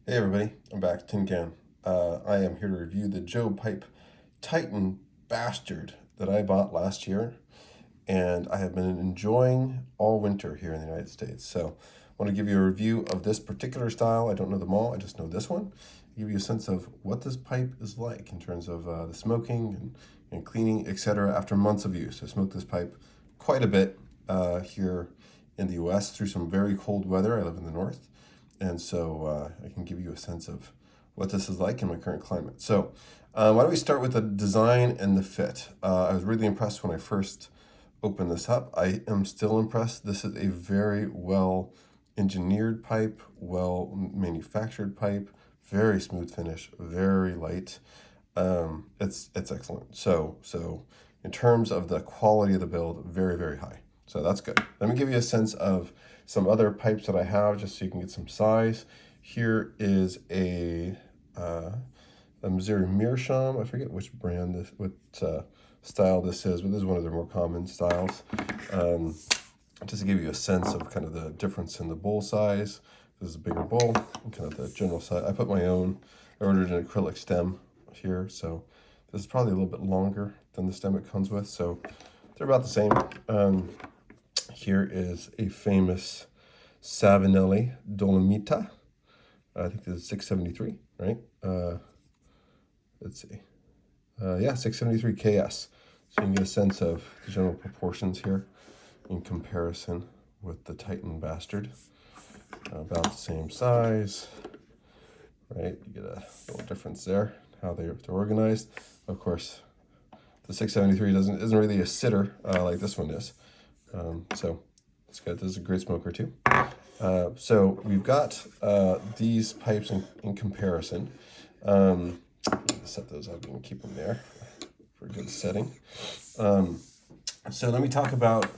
Hey everybody, I'm back, Tin Can. I am here to review the Joe Pipe Titan Bastard that I bought last year, and I have been enjoying all winter here in the United States. So I want to give you a review of this particular style. I don't know them all, I just know this one. Give you a sense of what this pipe is like in terms of the smoking and cleaning, etc. after months of use. I smoked this pipe quite a bit here in the US through some very cold weather. I live in the north, and so I can give you a sense of what this is like in my current climate. So why don't we start with the design and the fit? I was really impressed when I first opened this up. I am still impressed. This is a very well engineered pipe, well manufactured pipe, very smooth finish, very light. It's excellent. So in terms of the quality of the build, very high. So that's good. Let me give you a sense of some other pipes that I have, just so you can get some size. Here is a Missouri Meerschaum. I forget which brand this, what style this is, but this is one of their more common styles. Just to give you a sense of kind of the difference in the bowl size. This is a bigger bowl, and kind of the general size. I put my own. I ordered an acrylic stem here, so this is probably a little bit longer than the stem it comes with, so they're about the same. Here is a famous Savinelli Dolomita. I think this is 673, right? Let's see. Yeah, 673 KS. So you can get a sense of the general proportions here in comparison with the Titan Bastard. About the same size, right? You get a little difference there, how they're organized. Of course, the 673 isn't really a sitter like this one is. So it's good. This is a great smoker too. So we've got these pipes in comparison. Set those up and keep them there for a good setting. So let me talk about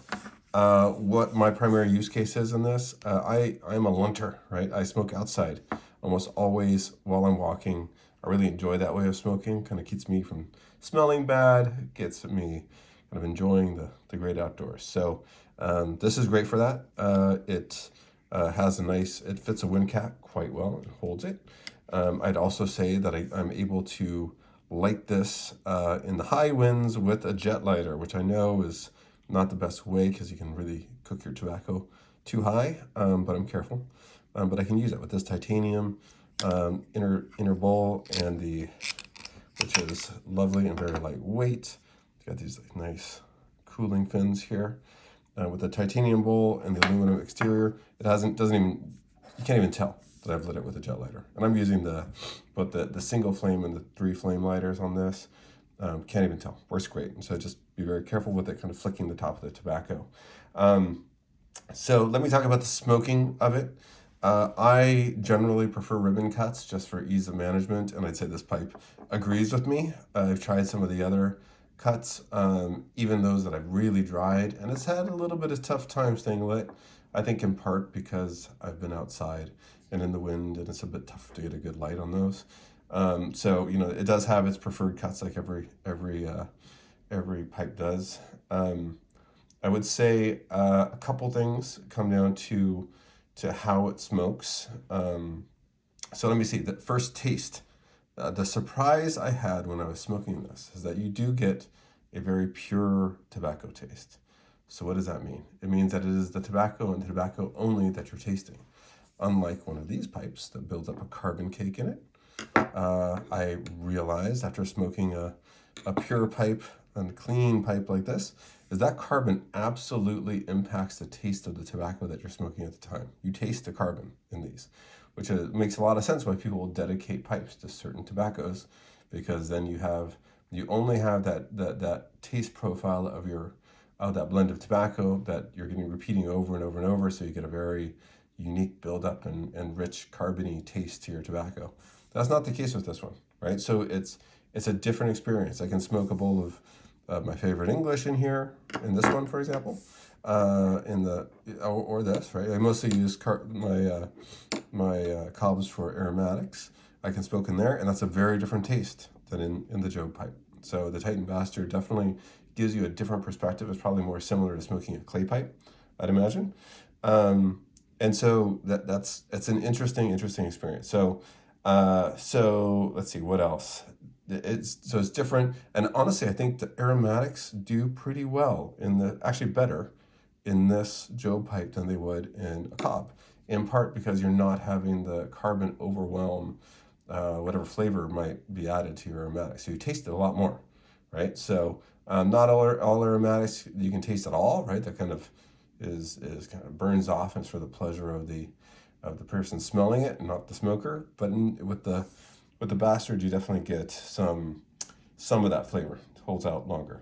what my primary use case is in this. I'm a lunter, right? I smoke outside almost always while I'm walking. I really enjoy that way of smoking. Kind of keeps me from smelling bad, gets me kind of enjoying the great outdoors. So this is great for that. It has it fits a wind cap quite well. It holds it. I'd also say that I'm able to light this in the high winds with a jet lighter, which I know is not the best way because you can really cook your tobacco too high, but I'm careful. But I can use it with this titanium inner bowl which is lovely and very lightweight. It's got these nice cooling fins here. With the titanium bowl and the aluminum exterior, you can't even tell that I've lit it with a jet lighter. And I'm using both the single flame and the 3 flame lighters on this. Can't even tell. Works great. And so just be very careful with it, kind of flicking the top of the tobacco. So let me talk about the smoking of it. I generally prefer ribbon cuts just for ease of management, and I'd say this pipe agrees with me. I've tried some of the other cuts, even those that I've really dried, and it's had a little bit of tough time staying lit. I think in part because I've been outside and in the wind, and it's a bit tough to get a good light on those. So it does have its preferred cuts, like every pipe does. I would say a couple things come down to how it smokes. So let me see. The first taste, the surprise I had when I was smoking this is that you do get a very pure tobacco taste. So what does that mean? It means that it is the tobacco and tobacco only that you're tasting. Unlike one of these pipes that builds up a carbon cake in it. I realized after smoking a pure pipe and a clean pipe like this, is that carbon absolutely impacts the taste of the tobacco that you're smoking at the time. You taste the carbon in these, which makes a lot of sense why people will dedicate pipes to certain tobaccos, because then you only have that taste profile of that blend of tobacco that you're getting repeating over and over and over, so you get a very unique buildup and rich carbony taste to your tobacco. That's not the case with this one, right? So it's a different experience. I can smoke a bowl of my favorite English in here, in this one, for example, or this, right? I mostly use my cobs for aromatics. I can smoke in there, and that's a very different taste than in the Joe pipe. So the Titan Bastard definitely gives you a different perspective. It's probably more similar to smoking a clay pipe, I'd imagine. And so it's an interesting experience. So let's see what else. It's different, and honestly, I think the aromatics do pretty well actually better in this Job pipe than they would in a Cobb. In part because you're not having the carbon overwhelm whatever flavor might be added to your aromatics. So you taste it a lot more, right? So not all aromatics you can taste at all, right? That kind of is kind of burns off, and it's for the pleasure of the person smelling it, and not the smoker. But with the Bastard, you definitely get some of that flavor. It holds out longer.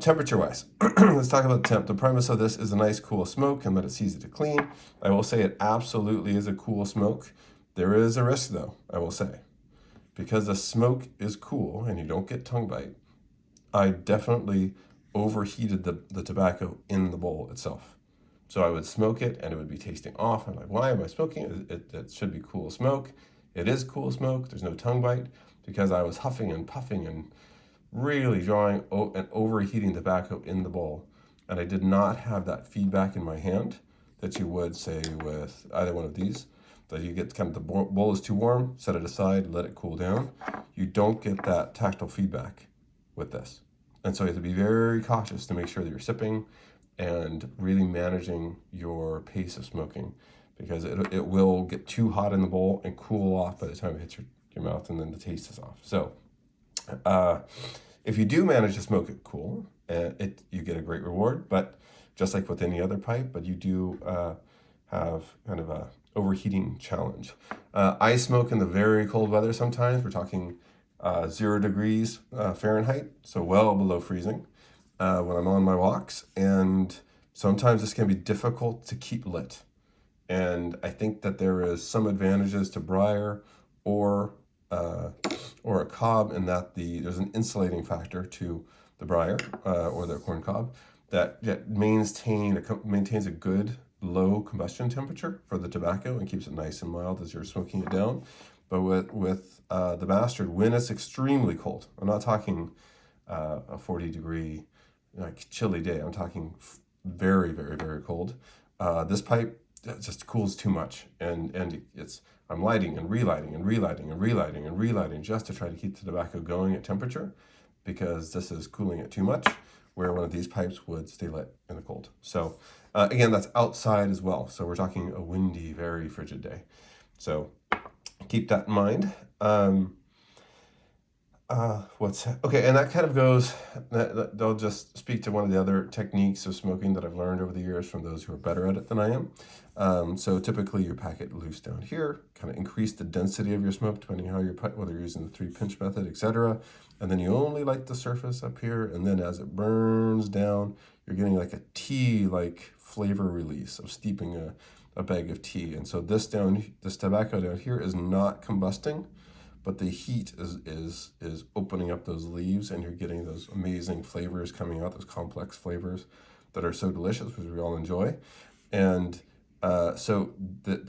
Temperature wise, let's talk about temp. The premise of this is a nice cool smoke and that it's easy to clean. I will say it absolutely is a cool smoke. There is a risk though, I will say. Because the smoke is cool and you don't get tongue bite, I definitely overheated the tobacco in the bowl itself. So I would smoke it and it would be tasting off. I'm like, why am I smoking it? It should be cool smoke. It is cool smoke. There's no tongue bite because I was huffing and puffing and really drawing and overheating tobacco in the bowl. And I did not have that feedback in my hand that you would say with either one of these. That you get kind of the bowl is too warm, set it aside, let it cool down. You don't get that tactile feedback with this. And so you have to be very cautious to make sure that you're sipping and really managing your pace of smoking, because it will get too hot in the bowl and cool off by the time it hits your mouth, and then the taste is off. So if you do manage to smoke it cool, you get a great reward, but just like with any other pipe, but you do have kind of a overheating challenge. I smoke in the very cold weather sometimes. We're talking 0 degrees Fahrenheit, so well below freezing when I'm on my walks. And sometimes this can be difficult to keep lit. And I think that there is some advantages to briar or a cob in that there's an insulating factor to the briar or the corn cob that maintains a good low combustion temperature for the tobacco and keeps it nice and mild as you're smoking it down. But with the Bastard, when it's extremely cold, I'm not talking a 40-degree like chilly day. I'm talking very, very, very cold. This pipe just cools too much, and I'm lighting and relighting and relighting and relighting and relighting just to try to keep the tobacco going at temperature, because this is cooling it too much, where one of these pipes would stay lit in the cold. So again, that's outside as well. So we're talking a windy, very frigid day. So keep that in mind. Okay, and that kind of goes, they'll just speak to one of the other techniques of smoking that I've learned over the years from those who are better at it than I am. So typically you pack it loose down here, kind of increase the density of your smoke depending how you're whether you're using the 3-pinch method, etc. And then you only light the surface up here, and then as it burns down, you're getting like a tea-like flavor release of steeping a bag of tea. And so this tobacco down here is not combusting, but the heat is opening up those leaves, and you're getting those amazing flavors coming out, those complex flavors that are so delicious, which we all enjoy. And so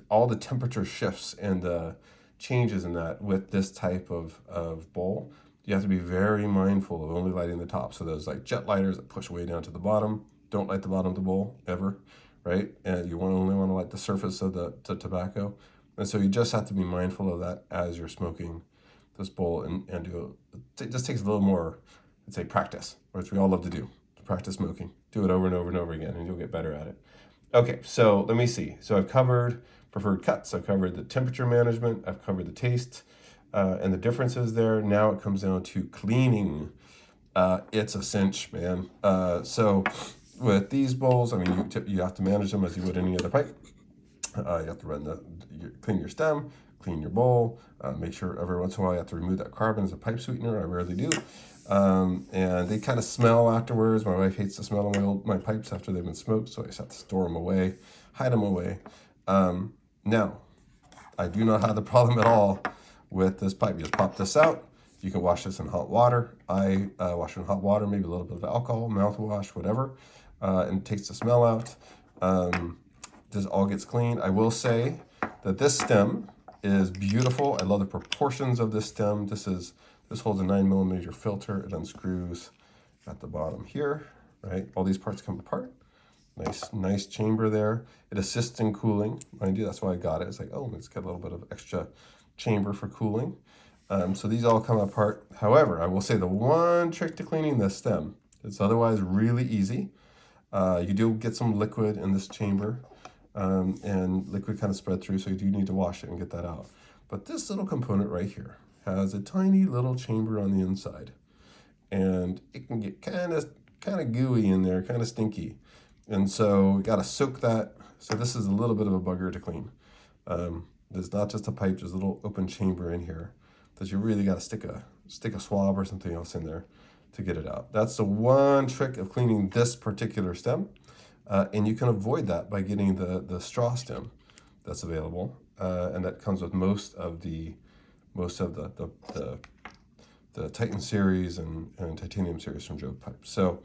all the temperature shifts and the changes in that with this type of bowl, you have to be very mindful of only lighting the top. So those like jet lighters that push way down to the bottom, don't light the bottom of the bowl ever, right? And you only want to light the surface of the tobacco. And so you just have to be mindful of that as you're smoking this bowl, and it just takes a little more, I'd say, practice, which we all love to do, to practice smoking. Do it over and over and over again, and you'll get better at it. Okay, so let me see. So I've covered preferred cuts, I've covered the temperature management, I've covered the taste and the differences there. Now it comes down to cleaning. It's a cinch, man. So with these bowls, I mean, you have to manage them as you would any other pipe. You have to clean your stem, clean your bowl, make sure every once in a while you have to remove that carbon as a pipe sweetener. I rarely do. And they kind of smell afterwards. My wife hates the smell of my pipes after they've been smoked, so I just have to store them away, hide them away. Now, I do not have the problem at all with this pipe. You just pop this out. You can wash this in hot water. I wash it in hot water, maybe a little bit of alcohol, mouthwash, whatever, and it takes the smell out. This all gets clean. I will say that this stem is beautiful. I love the proportions of this stem. This holds a 9mm filter. It unscrews at the bottom here, right? All these parts come apart, Nice chamber there. It assists in cooling, mind you. That's why I got it. It's like, oh, it's got a little bit of extra chamber for cooling. So these all come apart. However, I will say the one trick to cleaning this stem, it's otherwise really easy. You do get some liquid in this chamber, and liquid kind of spread through, so you do need to wash it and get that out. But this little component right here has a tiny little chamber on the inside, and it can get kind of gooey in there, kind of stinky. And so we got to soak that. So this is a little bit of a bugger to clean. There's not just a pipe, there's a little open chamber in here that you really got to stick a swab or something else in there to get it out. That's the one trick of cleaning this particular stem. And you can avoid that by getting the straw stem that's available. And that comes with most of the Titan series and Titanium series from Joe Pipe. So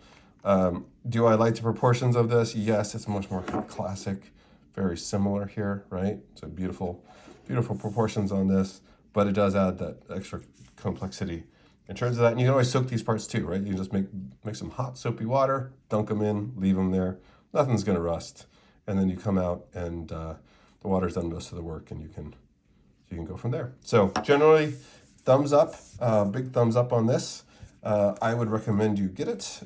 do I like the proportions of this? Yes, it's much more classic, very similar here, right? So beautiful proportions on this, but it does add that extra complexity in terms of that. And you can always soak these parts too, right? You can just make some hot soapy water, dunk them in, leave them there. Nothing's gonna rust. And then you come out and the water's done most of the work, and you can go from there. So generally, thumbs up, big thumbs up on this. I would recommend you get it.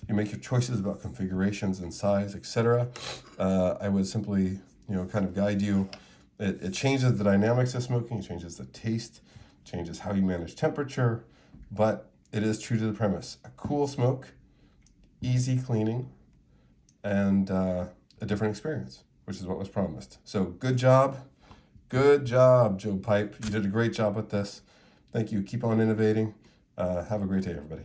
You make your choices about configurations and size, etc. I would simply, kind of guide you. It changes the dynamics of smoking, it changes the taste, changes how you manage temperature, but it is true to the premise. A cool smoke, easy cleaning, and a different experience, which is what was promised. So good job, Joe Pipe. You did a great job with this. Thank you. Keep on innovating. Have a great day, everybody.